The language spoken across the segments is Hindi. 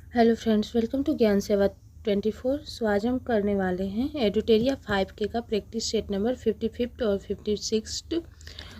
हेलो फ्रेंड्स, वेलकम टू ज्ञान सेवा 24। सो आज हम करने वाले हैं एडुटेरिया 5K का प्रैक्टिस सेट नंबर 55 और 56।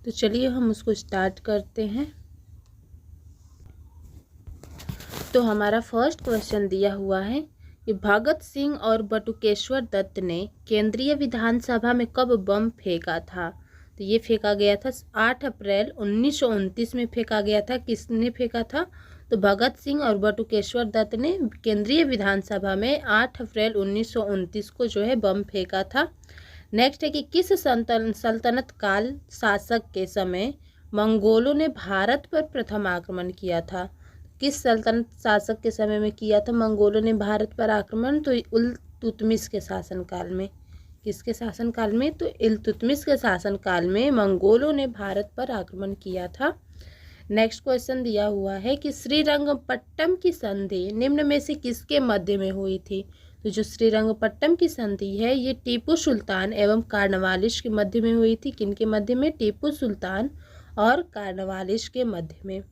तो चलिए हम उसको स्टार्ट करते हैं। तो हमारा फर्स्ट क्वेश्चन दिया हुआ है कि भगत सिंह और बटुकेश्वर दत्त ने केंद्रीय विधानसभा में कब बम फेंका था। तो ये फेंका गया था 8 अप्रैल 1929 में फेंका गया था। किसने फेंका था? तो भगत सिंह और बटुकेश्वर दत्त ने केंद्रीय विधानसभा में 8 अप्रैल 1929 को जो है बम फेंका था। नेक्स्ट है कि किस सल्तनत काल शासक के समय मंगोलों ने भारत पर प्रथम आक्रमण किया था। किस सल्तनत शासक के समय में किया था मंगोलों ने भारत पर आक्रमण? तो इल्तुतमिश के शासनकाल में। किसके शासनकाल में? तो इल्तुतमिश के शासनकाल में मंगोलों ने भारत पर आक्रमण किया था। नेक्स्ट क्वेश्चन दिया हुआ है कि श्रीरंगपट्टम की संधि निम्न में से किसके मध्य में हुई थी। तो जो श्रीरंगपट्टम की संधि है ये टीपू सुल्तान एवं कार्नवालिस के मध्य में हुई थी। किनके मध्य में? टीपू सुल्तान और कार्नवालिस के मध्य में।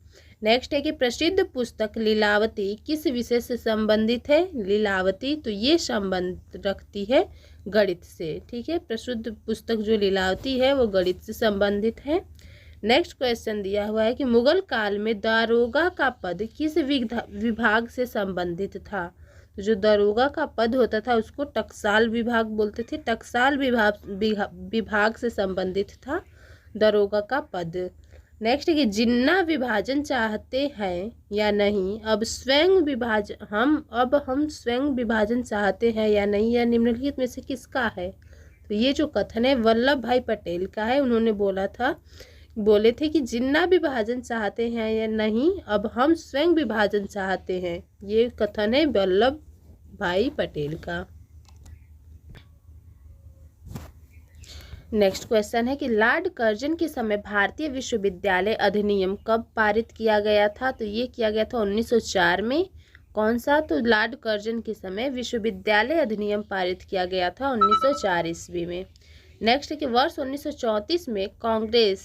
नेक्स्ट है कि प्रसिद्ध पुस्तक लीलावती किस विषय से संबंधित है। लीलावती तो ये संबंध रखती है गणित से। ठीक है, प्रसिद्ध पुस्तक जो लीलावती है वो गणित से संबंधित है। नेक्स्ट क्वेश्चन दिया हुआ है कि मुगल काल में दारोगा का पद किस विभाग से संबंधित था। तो जो दारोगा का पद होता था उसको टकसाल विभाग बोलते थे। टकसाल विभाग से संबंधित था दारोगा का पद। नेक्स्ट है कि जिन्ना विभाजन चाहते हैं या नहीं, अब हम स्वयं विभाजन चाहते हैं या नहीं, या निम्नलिखित में से किसका है। तो ये जो कथन है वल्लभ भाई पटेल का है। उन्होंने बोले थे कि जिन्ना विभाजन चाहते हैं या नहीं, अब हम स्वयं विभाजन चाहते हैं। ये कथन है वल्लभ भाई पटेल का। नेक्स्ट क्वेश्चन है कि लॉर्ड कर्जन के समय भारतीय विश्वविद्यालय अधिनियम कब पारित किया गया था। तो ये किया गया था 1904 में। कौन सा? तो लॉर्ड कर्जन के समय विश्वविद्यालय अधिनियम पारित किया गया था 1904 ईस्वी में। नेक्स्ट है कि वर्ष 1934 में कांग्रेस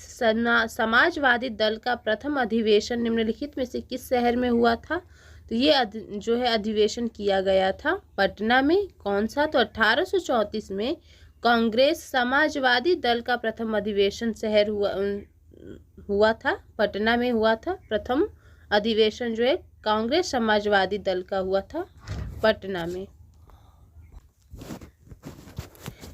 समाजवादी दल का प्रथम अधिवेशन निम्नलिखित में से किस शहर में हुआ था। तो ये जो है अधिवेशन किया गया था पटना में। कौन सा? तो 1834 में कांग्रेस समाजवादी दल का प्रथम अधिवेशन हुआ था पटना में हुआ था। प्रथम अधिवेशन जो है कांग्रेस समाजवादी दल का हुआ था पटना में।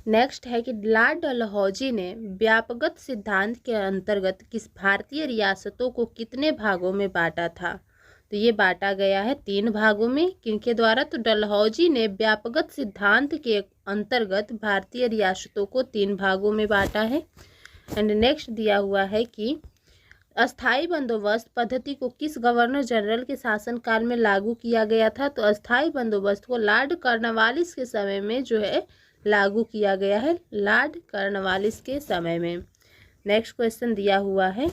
नेक्स्ट है कि लॉर्ड डलहौजी ने व्यापकगत सिद्धांत के अंतर्गत किस भारतीय रियासतों को कितने भागों में बांटा था। तो ये बांटा गया है 3 भागों में। किनके द्वारा? तो डलहौजी ने व्यापकगत सिद्धांत के अंतर्गत भारतीय रियासतों को 3 भागों में बांटा है। एंड नेक्स्ट दिया हुआ है कि अस्थाई बंदोबस्त पद्धति को किस गवर्नर जनरल के शासनकाल में लागू किया गया था। तो अस्थाई बंदोबस्त को लॉर्ड कॉर्नवालिस के समय में जो है लागू किया गया है, लॉर्ड कॉर्नवालिस के समय में। नेक्स्ट क्वेश्चन दिया हुआ है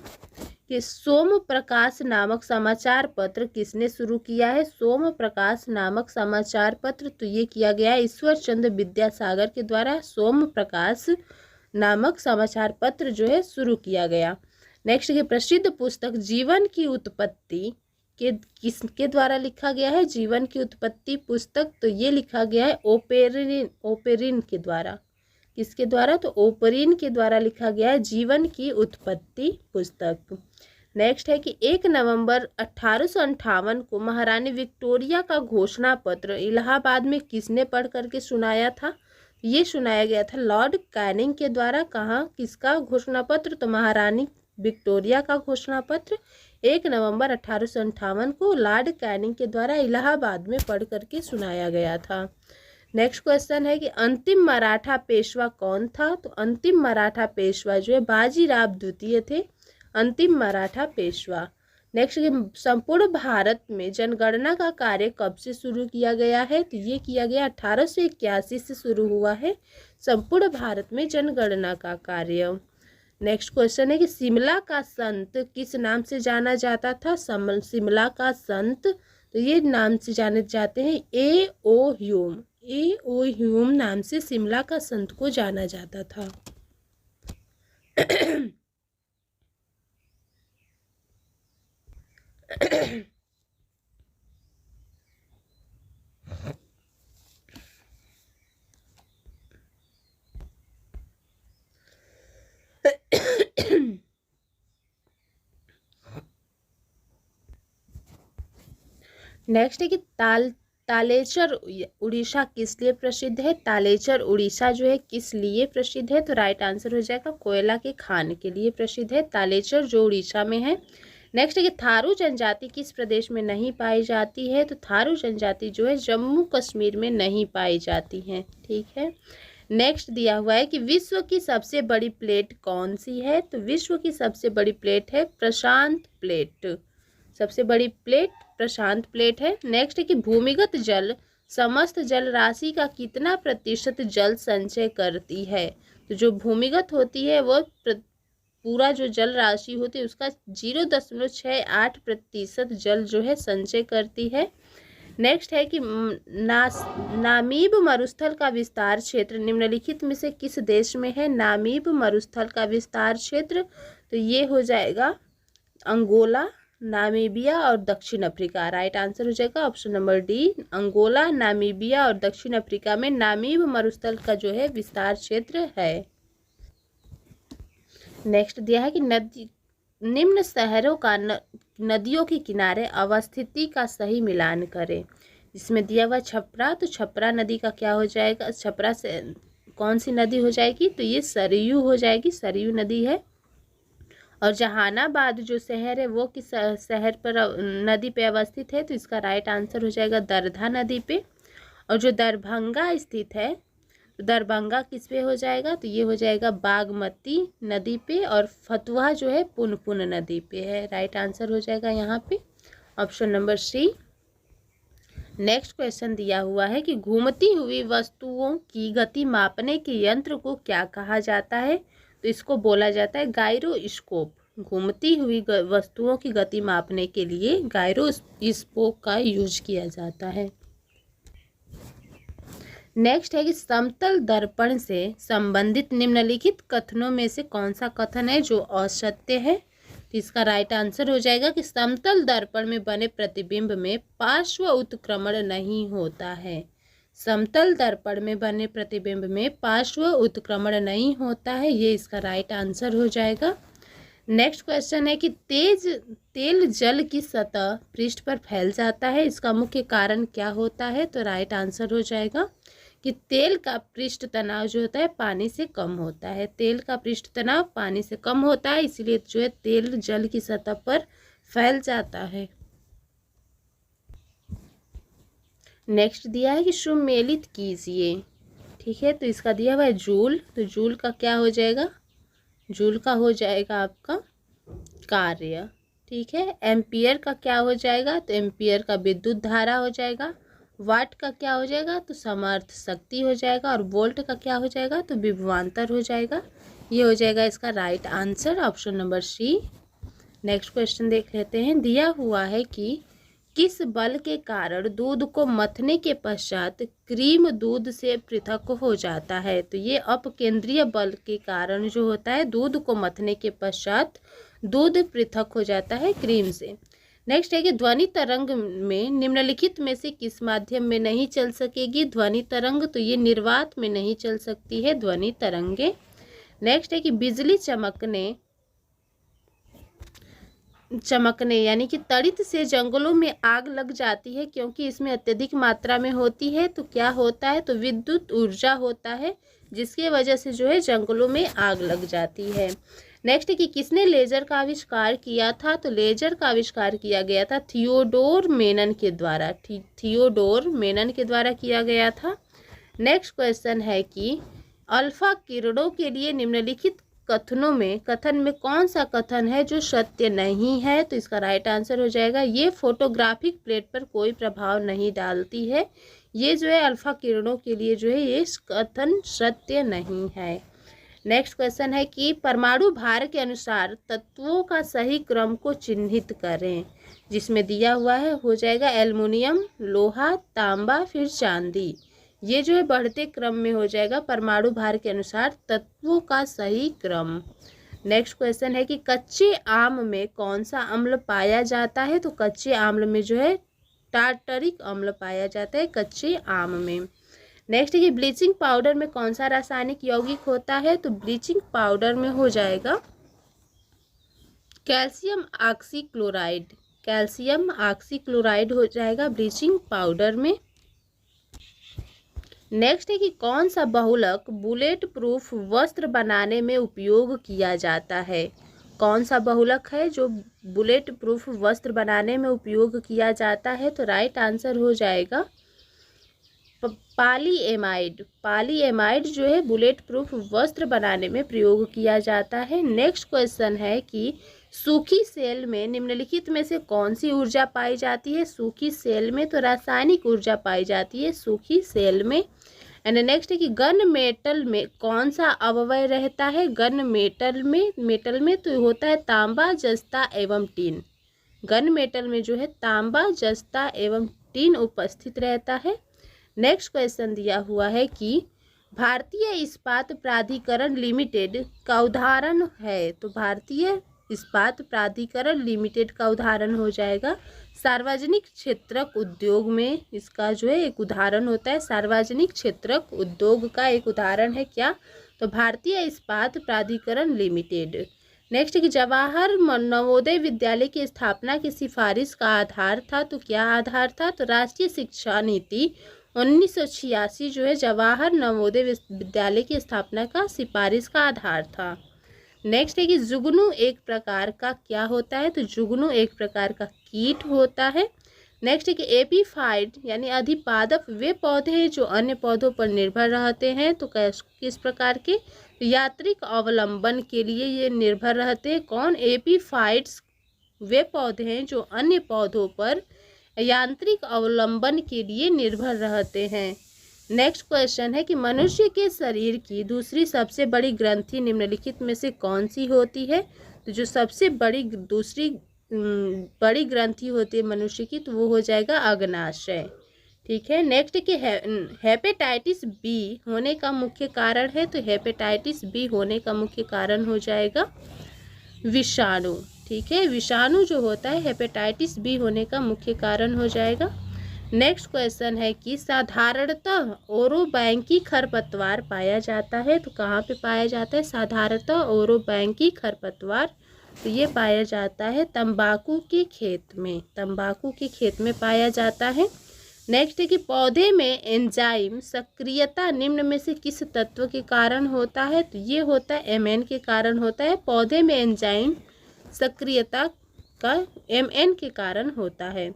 कि सोम प्रकाश नामक समाचार पत्र किसने शुरू किया है। सोम प्रकाश नामक समाचार पत्र तो ये किया गया है ईश्वर चंद्र विद्यासागर के द्वारा। सोम प्रकाश नामक समाचार पत्र जो है शुरू किया गया। नेक्स्ट है प्रसिद्ध पुस्तक जीवन की उत्पत्ति किसके द्वारा लिखा गया है। जीवन की उत्पत्ति पुस्तक तो ये लिखा गया है ओपेरिन के द्वारा। किसके द्वारा? तो ओपेरिन के द्वारा लिखा गया है जीवन की उत्पत्ति पुस्तक। नेक्स्ट है कि 1 नवंबर 1858 को महारानी विक्टोरिया का घोषणा पत्र इलाहाबाद में किसने पढ़ करके सुनाया था। ये सुनाया गया था लॉर्ड कैनिंग के द्वारा। कहाँ? किसका घोषणा पत्र? तो महारानी विक्टोरिया का घोषणा पत्र 1 नवंबर 1858 को लॉर्ड कैनिंग के द्वारा इलाहाबाद में पढ़ करके सुनाया गया था। नेक्स्ट क्वेश्चन है कि अंतिम मराठा पेशवा कौन था। तो अंतिम मराठा पेशवा जो है बाजीराव द्वितीय थे, अंतिम मराठा पेशवा। नेक्स्ट संपूर्ण भारत में जनगणना का कार्य कब से शुरू किया गया है। तो ये किया गया 1881 से शुरू हुआ है संपूर्ण भारत में जनगणना का कार्य। नेक्स्ट क्वेश्चन है कि शिमला का संत किस नाम से जाना जाता था। शिमला का संत तो ये नाम से जाने जाते हैं A.O. ह्यूम। A.O. ह्यूम नाम से शिमला का संत को जाना जाता था। नेक्स्ट है कि तालेचर उड़ीसा किस लिए प्रसिद्ध है। तालेचर उड़ीसा जो है किस लिए प्रसिद्ध है, तो राइट आंसर हो जाएगा कोयला के खान के लिए प्रसिद्ध है तालेचर, जो उड़ीसा में है। नेक्स्ट है कि थारू जनजाति किस प्रदेश में नहीं पाई जाती है, तो थारू जनजाति जो है जम्मू कश्मीर में नहीं पाई जाती है। ठीक है। नेक्स्ट दिया हुआ है कि विश्व की सबसे बड़ी प्लेट कौन सी है, तो विश्व की सबसे बड़ी प्लेट है प्रशांत प्लेट, सबसे बड़ी प्लेट प्रशांत प्लेट है। नेक्स्ट है कि भूमिगत जल समस्त जल राशि का कितना प्रतिशत जल संचय करती है, तो जो भूमिगत होती है वो पूरा जो जल राशि होती है उसका 0.68% जल जो है संचय करती है। नेक्स्ट है कि नामीब मरुस्थल का विस्तार क्षेत्र निम्नलिखित में से किस देश में है। नामीब मरुस्थल का विस्तार क्षेत्र, तो ये हो जाएगा अंगोला, नामीबिया और दक्षिण अफ्रीका। राइट आंसर हो जाएगा option number D, Angola, Namibia और दक्षिण अफ्रीका में नामीब मरुस्थल का जो है विस्तार क्षेत्र है। नेक्स्ट दिया है कि निम्न शहरों का नदियों के किनारे अवस्थिति का सही मिलान करें। इसमें दिया हुआ छपरा, तो छपरा नदी का क्या हो जाएगा, छपरा से कौन सी नदी हो जाएगी, तो ये सरयू हो जाएगी, सरयू नदी है। और जहानाबाद जो शहर है वो किस शहर पर नदी पे अवस्थित है, तो इसका राइट आंसर हो जाएगा दरधा नदी पे। और जो दरभंगा स्थित है, तो दरभंगा किस पे हो जाएगा, तो ये हो जाएगा बागमती नदी पे। और फतुहा जो है पुनपुन नदी पे है। राइट आंसर हो जाएगा यहाँ पे option number C. Next question दिया हुआ है कि घूमती हुई वस्तुओं की गति मापने के यंत्र को क्या कहा जाता है, तो इसको बोला जाता है गायरोस्कोप। घूमती हुई वस्तुओं की गति मापने के लिए गायरोस्कोप का यूज किया जाता है। नेक्स्ट है कि समतल दर्पण से संबंधित निम्नलिखित कथनों में से कौन सा कथन है जो असत्य है, तो इसका राइट आंसर हो जाएगा कि समतल दर्पण में बने प्रतिबिंब में पार्श्व उत्क्रमण नहीं होता है। समतल दर्पण में बने प्रतिबिंब में पार्श्व उत्क्रमण नहीं होता है, ये इसका राइट आंसर हो जाएगा। नेक्स्ट क्वेश्चन है कि तेल जल की सतह पृष्ठ पर फैल जाता है, इसका मुख्य कारण क्या होता है, तो राइट आंसर हो जाएगा कि तेल का पृष्ठ तनाव जो होता है पानी से कम होता है। तेल का पृष्ठ तनाव पानी से कम होता है, इसलिए जो है तेल जल की सतह पर फैल जाता है। नेक्स्ट दिया है कि सुमेलित कीजिए। ठीक है, तो इसका दिया हुआ है जूल, तो जूल का क्या हो जाएगा, जूल का हो जाएगा आपका कार्य। ठीक है, एम्पियर का क्या हो जाएगा, तो एम्पियर का विद्युत धारा हो जाएगा। वाट का क्या हो जाएगा, तो समर्थ शक्ति हो जाएगा। और वोल्ट का क्या हो जाएगा, तो विभवांतर हो जाएगा। ये हो जाएगा इसका right answer option number C. Next question देख लेते हैं। दिया हुआ है कि किस बल के कारण दूध को मथने के पश्चात क्रीम दूध से पृथक हो जाता है, तो ये अपकेंद्रीय बल के कारण जो होता है दूध को मथने के पश्चात दूध पृथक हो जाता है क्रीम से। नेक्स्ट है कि ध्वनि तरंग में निम्नलिखित में से किस माध्यम में नहीं चल सकेगी ध्वनि तरंग, तो ये निर्वात में नहीं चल सकती है ध्वनि तरंगे। नेक्स्ट है कि बिजली चमकने यानी कि तड़ित से जंगलों में आग लग जाती है क्योंकि इसमें अत्यधिक मात्रा में होती है, तो क्या होता है, तो विद्युत ऊर्जा होता है जिसकी वजह से जो है जंगलों में आग लग जाती है। नेक्स्ट है कि किसने लेजर का आविष्कार किया था, तो लेजर का आविष्कार किया गया था थियोडोर मेनन के द्वारा। थियोडोर मेनन के द्वारा किया गया था। नेक्स्ट क्वेश्चन है कि अल्फा किरणों के लिए निम्नलिखित कथन में कौन सा कथन है जो सत्य नहीं है, तो इसका राइट आंसर हो जाएगा ये फोटोग्राफिक प्लेट पर कोई प्रभाव नहीं डालती है। ये जो है अल्फा किरणों के लिए जो है ये कथन सत्य नहीं है। नेक्स्ट क्वेश्चन है कि परमाणु भार के अनुसार तत्वों का सही क्रम को चिन्हित करें, जिसमें दिया हुआ है हो जाएगा एल्युमिनियम, लोहा, तांबा, फिर चांदी। ये जो है बढ़ते क्रम में हो जाएगा परमाणु भार के अनुसार तत्वों का सही क्रम। नेक्स्ट क्वेश्चन है कि कच्चे आम में कौन सा अम्ल पाया जाता है, तो कच्चे आम्ल में जो है टार्टरिक अम्ल पाया जाता है कच्चे आम में। नेक्स्ट है कि ब्लीचिंग पाउडर में कौन सा रासायनिक यौगिक होता है, तो ब्लीचिंग पाउडर में हो जाएगा कैल्शियम ऑक्सीक्लोराइड। कैल्शियम ऑक्सीक्लोराइड हो जाएगा ब्लीचिंग पाउडर में। नेक्स्ट है कि कौन सा बहुलक बुलेट प्रूफ वस्त्र बनाने में उपयोग किया जाता है। कौन सा बहुलक है जो बुलेट प्रूफ वस्त्र बनाने में उपयोग किया जाता है, तो राइट आंसर हो जाएगा पॉलीएमाइड। पॉलीएमाइड जो है बुलेट प्रूफ वस्त्र बनाने में प्रयोग किया जाता है। नेक्स्ट क्वेश्चन है कि सूखी सेल में निम्नलिखित में से कौन सी ऊर्जा पाई जाती है। सूखी सेल में तो रासायनिक ऊर्जा पाई जाती है सूखी सेल में। एंड नेक्स्ट है कि गन मेटल में कौन सा अवयव रहता है। गन मेटल में तो होता है तांबा, जस्ता एवं टीन। गन मेटल में जो है तांबा, जस्ता एवं टीन उपस्थित रहता है। नेक्स्ट क्वेश्चन दिया हुआ है कि भारतीय इस्पात प्राधिकरण लिमिटेड का उदाहरण है, तो भारतीय इस्पात प्राधिकरण लिमिटेड का उदाहरण हो जाएगा सार्वजनिक क्षेत्रक उद्योग में। इसका जो है एक उदाहरण होता है सार्वजनिक क्षेत्रक उद्योग का एक उदाहरण है क्या, तो भारतीय इस्पात प्राधिकरण लिमिटेड। नेक्स्ट कि जवाहर नवोदय विद्यालय की स्थापना की सिफारिश का आधार था, तो क्या आधार था, तो राष्ट्रीय शिक्षा नीति 1986 जो है जवाहर नवोदय विद्यालय की स्थापना का सिफारिश का आधार था। नेक्स्ट है कि जुगनू एक प्रकार का क्या होता है, तो जुगनू एक प्रकार का कीट होता है। नेक्स्ट है कि एपीफाइट यानी अधिपादप वे पौधे हैं जो अन्य पौधों पर निर्भर रहते हैं, तो किस प्रकार के, यांत्रिक अवलंबन के लिए ये निर्भर रहते हैं। कौन, एपीफाइट्स वे पौधे हैं जो अन्य पौधों पर यांत्रिक अवलंबन के लिए निर्भर रहते हैं। नेक्स्ट क्वेश्चन है कि मनुष्य के शरीर की दूसरी सबसे बड़ी ग्रंथि निम्नलिखित में से कौन सी होती है, तो जो सबसे दूसरी बड़ी ग्रंथि होती है मनुष्य की, तो वो हो जाएगा अग्नाशय। ठीक है। नेक्स्ट कि हेपेटाइटिस बी होने का मुख्य कारण है, तो हेपेटाइटिस बी होने का मुख्य कारण हो जाएगा विषाणु। ठीक है, विषाणु जो होता है हेपेटाइटिस बी होने का मुख्य कारण हो जाएगा। नेक्स्ट क्वेश्चन है कि साधारणतः ओरोबैंकी खरपतवार पाया जाता है, तो कहाँ पे पाया जाता है साधारणतः ओरोबैंकी खरपतवार, तो ये पाया जाता है तंबाकू के खेत में, तंबाकू के खेत में पाया जाता है। नेक्स्ट है कि पौधे में एंजाइम सक्रियता निम्न में से किस तत्व के कारण होता है, तो ये होता है एमएन के कारण होता है। पौधे में एंजाइम सक्रियता का एमएन के कारण होता है।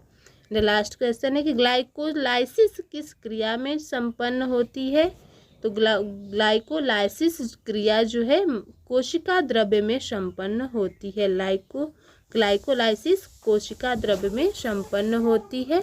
लास्ट क्वेश्चन है कि ग्लाइकोलाइसिस किस क्रिया में संपन्न होती है, तो ग्लाइकोलाइसिस क्रिया जो है कोशिका द्रव्य में संपन्न होती है। ग्लाइकोलाइसिस कोशिका द्रव्य में संपन्न होती है।